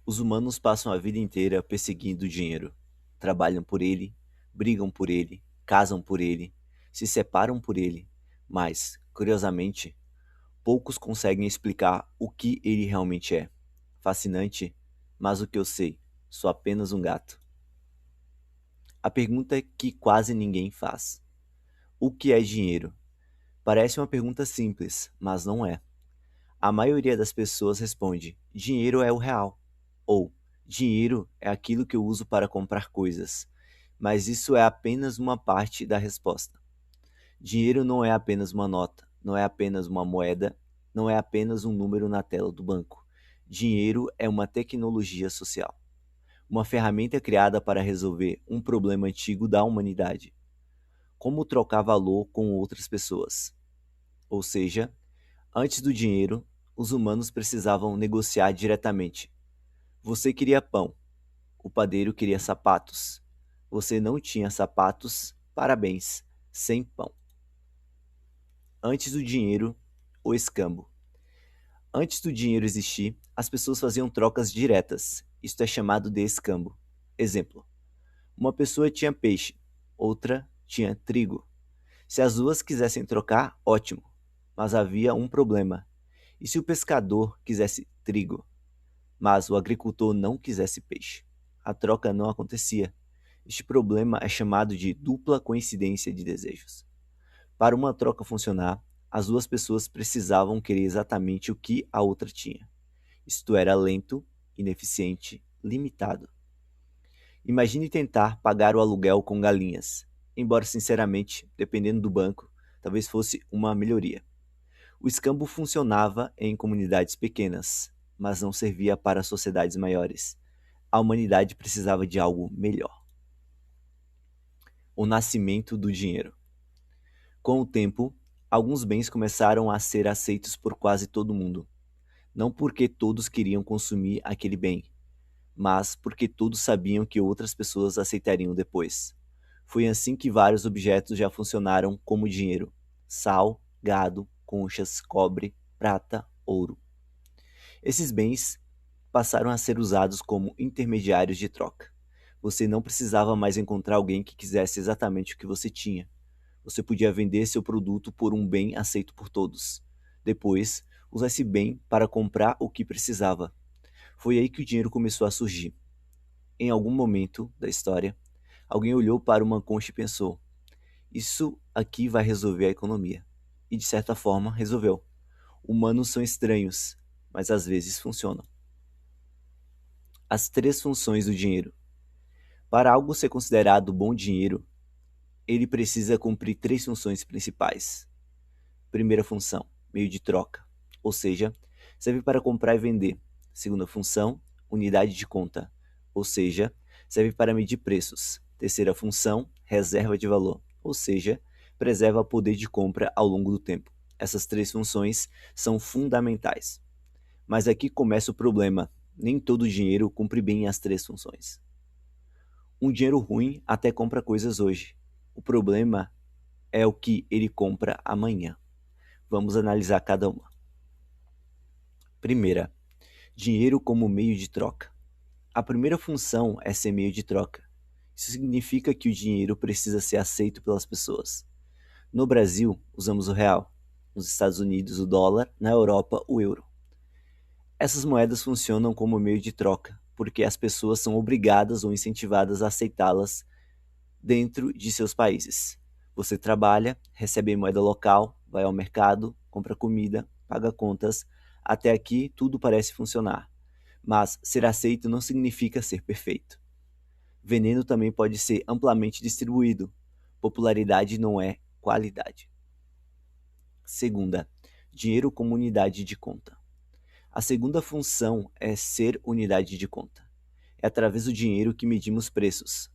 Os humanos passam a vida inteira perseguindo o dinheiro. Trabalham por ele, brigam por ele, casam por ele, se separam por ele, mas, curiosamente, poucos conseguem explicar o que ele realmente é. Fascinante, mas o que eu sei, sou apenas um gato. A pergunta que quase ninguém faz: o que é dinheiro? Parece uma pergunta simples, mas não é. A maioria das pessoas responde: dinheiro é o real. Ou dinheiro é aquilo que eu uso para comprar coisas. Mas isso é apenas uma parte da resposta. Dinheiro não é apenas uma nota, não é apenas uma moeda, não é apenas um número na tela do banco. Dinheiro é uma tecnologia social, uma ferramenta criada para resolver um problema antigo da humanidade: como trocar valor com outras pessoas. Ou seja, antes do dinheiro, os humanos precisavam negociar diretamente. Você queria pão, o padeiro queria sapatos. Você não tinha sapatos, parabéns, sem pão. Antes do dinheiro, o escambo. Antes do dinheiro existir, as pessoas faziam trocas diretas. Isto é chamado de escambo. Exemplo: uma pessoa tinha peixe, outra tinha trigo. Se as duas quisessem trocar, ótimo, mas havia um problema. E se o pescador quisesse trigo, mas o agricultor não quisesse peixe? A troca não acontecia. Este problema é chamado de dupla coincidência de desejos. Para uma troca funcionar, as duas pessoas precisavam querer exatamente o que a outra tinha. Isto era lento, ineficiente, limitado. Imagine tentar pagar o aluguel com galinhas. Embora, sinceramente, dependendo do banco, talvez fosse uma melhoria. O escambo funcionava em comunidades pequenas, mas não servia para sociedades maiores. A humanidade precisava de algo melhor: o nascimento do dinheiro. Com o tempo, alguns bens começaram a ser aceitos por quase todo mundo, não porque todos queriam consumir aquele bem, mas porque todos sabiam que outras pessoas aceitariam depois. Foi assim que vários objetos já funcionaram como dinheiro: sal, gado, conchas, cobre, prata, ouro. Esses bens passaram a ser usados como intermediários de troca. Você não precisava mais encontrar alguém que quisesse exatamente o que você tinha. Você podia vender seu produto por um bem aceito por todos. Depois, usar esse bem para comprar o que precisava. Foi aí que o dinheiro começou a surgir. Em algum momento da história, alguém olhou para uma concha e pensou: isso aqui vai resolver a economia. E de certa forma, resolveu. Humanos são estranhos, mas às vezes funcionam. As três funções do dinheiro. Para algo ser considerado bom dinheiro, ele precisa cumprir três funções principais. Primeira função: meio de troca, ou seja, serve para comprar e vender. Segunda função: unidade de conta, ou seja, serve para medir preços. Terceira função: reserva de valor, ou seja, preserva o poder de compra ao longo do tempo. Essas três funções são fundamentais. Mas aqui começa o problema: nem todo dinheiro cumpre bem as três funções. Um dinheiro ruim até compra coisas hoje. O problema é o que ele compra amanhã. Vamos analisar cada uma. Primeira, dinheiro como meio de troca. A primeira função é ser meio de troca. Isso significa que o dinheiro precisa ser aceito pelas pessoas. No Brasil, usamos o real. Nos Estados Unidos, o dólar. Na Europa, o euro. Essas moedas funcionam como meio de troca, porque as pessoas são obrigadas ou incentivadas a aceitá-las dentro de seus países. Você trabalha, recebe em moeda local, vai ao mercado, compra comida, paga contas. Até aqui tudo parece funcionar. Mas ser aceito não significa ser perfeito. Veneno também pode ser amplamente distribuído. Popularidade não é qualidade. Segunda, dinheiro como unidade de conta. A segunda função é ser unidade de conta. É através do dinheiro que medimos preços.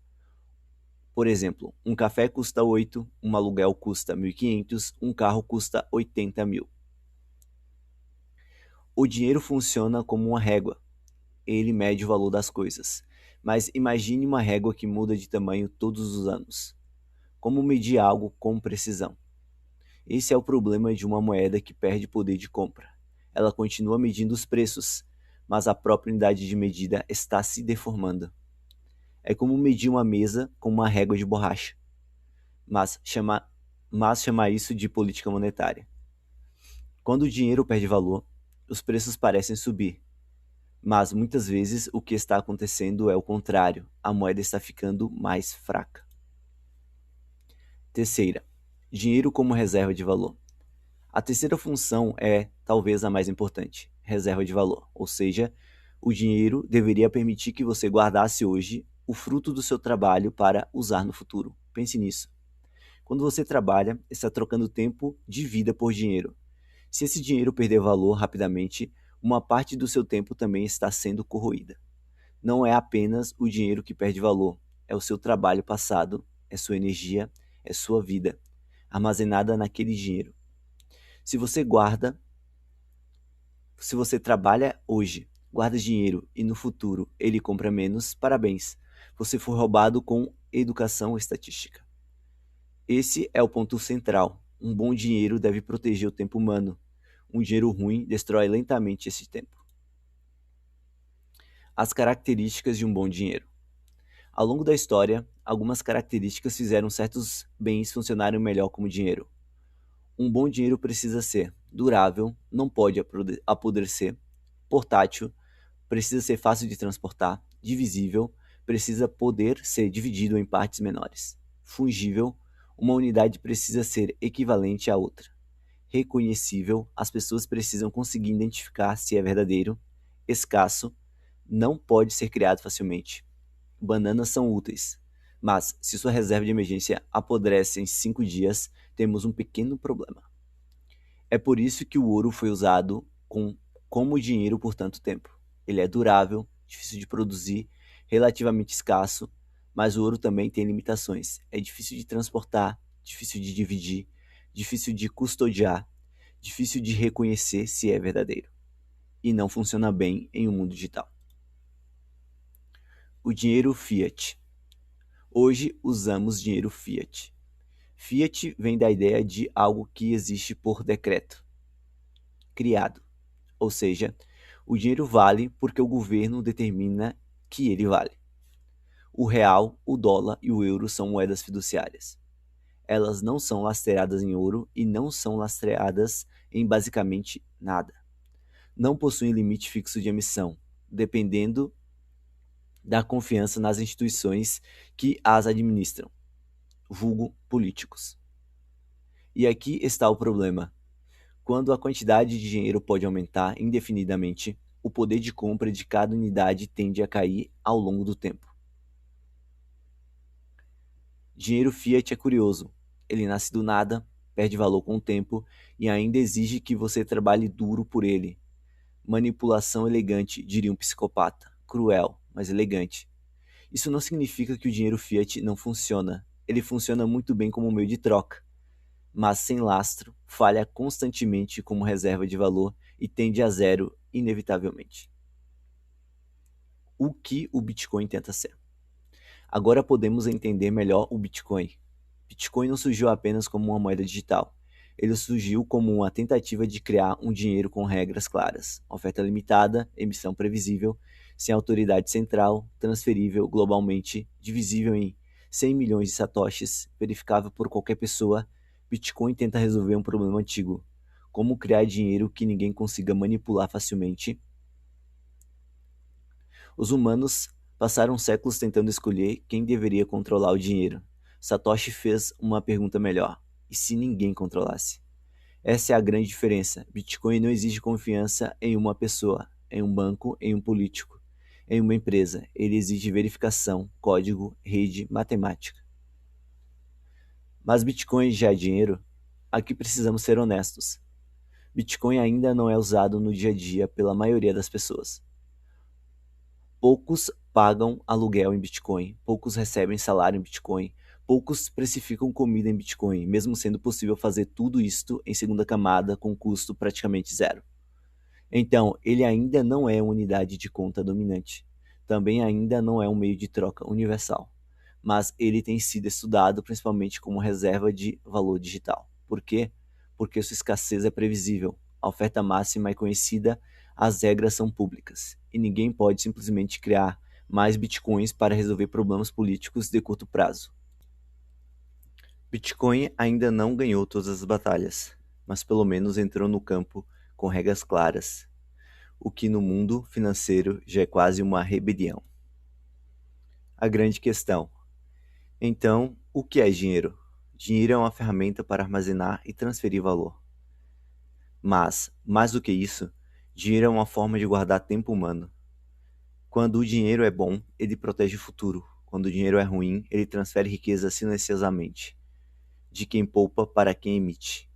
Por exemplo, um café custa 8, um aluguel custa 1.500, um carro custa 80 mil. O dinheiro funciona como uma régua. Ele mede o valor das coisas. Mas imagine uma régua que muda de tamanho todos os anos. Como medir algo com precisão? Esse é o problema de uma moeda que perde poder de compra. Ela continua medindo os preços, mas a própria unidade de medida está se deformando. É como medir uma mesa com uma régua de borracha, mas chamar isso de política monetária. Quando o dinheiro perde valor, os preços parecem subir, mas muitas vezes o que está acontecendo é o contrário, a moeda está ficando mais fraca. Terceira, dinheiro como reserva de valor. A terceira função é talvez a mais importante, reserva de valor, ou seja, o dinheiro deveria permitir que você guardasse hoje o fruto do seu trabalho para usar no futuro. Pense nisso. Quando você trabalha, está trocando tempo de vida por dinheiro. Se esse dinheiro perder valor rapidamente, uma parte do seu tempo também está sendo corroída. Não é apenas o dinheiro que perde valor, é o seu trabalho passado, é sua energia, é sua vida, armazenada naquele dinheiro. Se você trabalha hoje, guarda dinheiro e no futuro ele compra menos, parabéns, você foi roubado com educação estatística. Esse é o ponto central. Um bom dinheiro deve proteger o tempo humano. Um dinheiro ruim destrói lentamente esse tempo. As características de um bom dinheiro. Ao longo da história, algumas características fizeram certos bens funcionarem melhor como dinheiro. Um bom dinheiro precisa ser durável, não pode apodrecer, portátil, precisa ser fácil de transportar, divisível, precisa poder ser dividido em partes menores, fungível, uma unidade precisa ser equivalente à outra, reconhecível, as pessoas precisam conseguir identificar se é verdadeiro, escasso, não pode ser criado facilmente. Bananas são úteis, mas se sua reserva de emergência apodrece em 5 dias, temos um pequeno problema. É por isso que o ouro foi usado como dinheiro por tanto tempo. Ele é durável, difícil de produzir, relativamente escasso, mas o ouro também tem limitações. É difícil de transportar, difícil de dividir, difícil de custodiar, difícil de reconhecer se é verdadeiro. E não funciona bem em um mundo digital. O dinheiro fiat. Hoje usamos dinheiro fiat. Fiat vem da ideia de algo que existe por decreto, criado. Ou seja, o dinheiro vale porque o governo determina que ele vale. O real, o dólar e o euro são moedas fiduciárias. Elas não são lastreadas em ouro e não são lastreadas em basicamente nada. Não possuem limite fixo de emissão, dependendo da confiança nas instituições que as administram, vulgo políticos. E aqui está o problema. Quando a quantidade de dinheiro pode aumentar indefinidamente, o poder de compra de cada unidade tende a cair ao longo do tempo. Dinheiro fiat é curioso. Ele nasce do nada, perde valor com o tempo e ainda exige que você trabalhe duro por ele. Manipulação elegante, diria um psicopata. Cruel, mas elegante. Isso não significa que o dinheiro fiat não funciona. Ele funciona muito bem como meio de troca, mas sem lastro, falha constantemente como reserva de valor e tende a zero inevitavelmente. O que o Bitcoin tenta ser? Agora podemos entender melhor o Bitcoin. Bitcoin não surgiu apenas como uma moeda digital. Ele surgiu como uma tentativa de criar um dinheiro com regras claras, oferta limitada, emissão previsível, sem autoridade central, transferível globalmente, divisível em 100 milhões de satoshis, verificável por qualquer pessoa. Bitcoin tenta resolver um problema antigo: como criar dinheiro que ninguém consiga manipular facilmente. Os humanos passaram séculos tentando escolher quem deveria controlar o dinheiro. Satoshi fez uma pergunta melhor: e se ninguém controlasse? Essa é a grande diferença. Bitcoin não exige confiança em uma pessoa, em um banco, em um político, em uma empresa. Ele exige verificação, código, rede, matemática. Mas Bitcoin já é dinheiro? Aqui precisamos ser honestos. Bitcoin ainda não é usado no dia a dia pela maioria das pessoas. Poucos pagam aluguel em Bitcoin, poucos recebem salário em Bitcoin, poucos precificam comida em Bitcoin, mesmo sendo possível fazer tudo isto em segunda camada com custo praticamente zero. Então, ele ainda não é uma unidade de conta dominante. Também ainda não é um meio de troca universal. Mas ele tem sido estudado principalmente como reserva de valor digital. Por quê? Porque sua escassez é previsível, a oferta máxima é conhecida, As regras são públicas e ninguém pode simplesmente criar mais bitcoins para resolver problemas políticos de curto prazo. Bitcoin ainda não ganhou todas as batalhas, mas pelo menos entrou no campo com regras claras, o que no mundo financeiro já é quase uma rebelião. A grande questão. Então, o que é dinheiro? Dinheiro é uma ferramenta para armazenar e transferir valor. Mas, mais do que isso, dinheiro é uma forma de guardar tempo humano. Quando o dinheiro é bom, ele protege o futuro. Quando o dinheiro é ruim, ele transfere riqueza silenciosamente. De quem poupa para quem emite.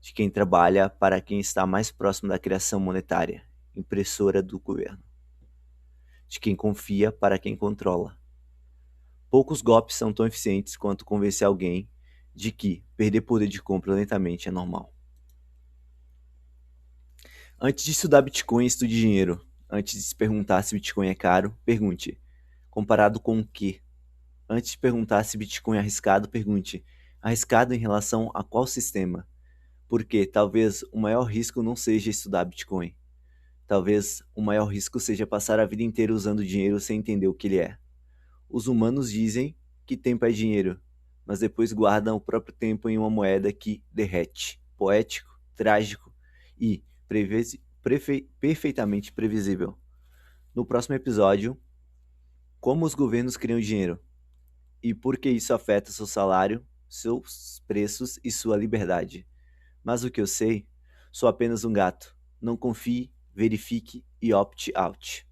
De quem trabalha para quem está mais próximo da criação monetária, impressora do governo. De quem confia para quem controla. Poucos golpes são tão eficientes quanto convencer alguém de que perder poder de compra lentamente é normal. Antes de estudar Bitcoin, estude dinheiro. Antes de se perguntar se Bitcoin é caro, pergunte: comparado com o quê? Antes de perguntar se Bitcoin é arriscado, pergunte: arriscado em relação a qual sistema? Porque talvez o maior risco não seja estudar Bitcoin. Talvez o maior risco seja passar a vida inteira usando dinheiro sem entender o que ele é. Os humanos dizem que tempo é dinheiro, mas depois guardam o próprio tempo em uma moeda que derrete. Poético, trágico e perfeitamente previsível. No próximo episódio, como os governos criam dinheiro e por que isso afeta seu salário, seus preços e sua liberdade. Mas o que eu sei, sou apenas um gato. Não confie, verifique e opt out.